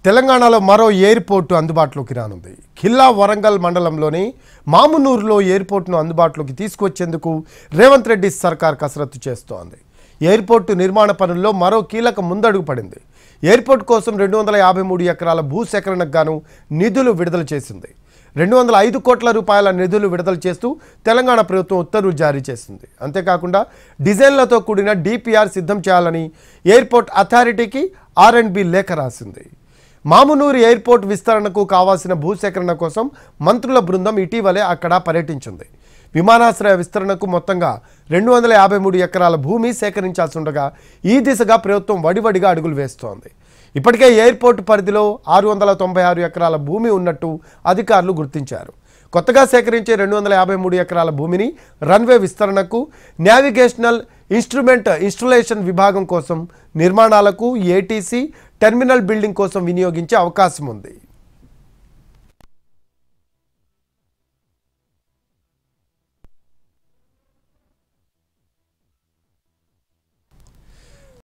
తెలంగాణలో మరో ఎయిర్పోర్టు అందుబాటులోకి రానుంది. ఖిల్లా వరంగల్ మండలంలోని మామునూరులో ఎయిర్పోర్టును అందుబాటులోకి తీసుకొచ్చేందుకు రేవంత్ రెడ్డి సర్కార్ కసరత్తు చేస్తోంది. ఎయిర్పోర్టు నిర్మాణ పనుల్లో మరో కీలక ముందడుగు పడింది. ఎయిర్పోర్టు కోసం 253 ఎకరాల భూసేకరణకు గాను నిధులు విడుదల చేసింది. 205 కోట్ల రూపాయల నిధులు విడుదల చేస్తూ తెలంగాణ ప్రభుత్వం ఉత్తర్వులు జారీ చేసింది. అంతేకాకుండా డిజైన్లతో కూడిన డిపిఆర్ సిద్ధం చేయాలని ఎయిర్పోర్ట్ అథారిటీకి R&B లేఖ రాసింది. మామునూరు ఎయిర్పోర్ట్ విస్తరణకు కావాల్సిన భూసేకరణ కోసం మంత్రుల బృందం ఇటీవలే అక్కడ పర్యటించింది. విమానాశ్రయ విస్తరణకు మొత్తంగా 253 ఎకరాల భూమి సేకరించాల్సి ఉండగా ఈ దిశగా ప్రభుత్వం వడివడిగా అడుగులు వేస్తోంది. ఇప్పటికే ఎయిర్పోర్ట్ పరిధిలో 696 ఎకరాల భూమి ఉన్నట్టు అధికారులు గుర్తించారు. కొత్తగా సేకరించే 253 ఎకరాల భూమిని రన్వే విస్తరణకు, నావిగేషనల్ ఇన్స్ట్రులేషన్ విభాగం కోసం, నిర్మాణాలకు, ATC టెర్మినల్ బిల్డింగ్ కోసం వినియోగించే అవకాశం ఉంది.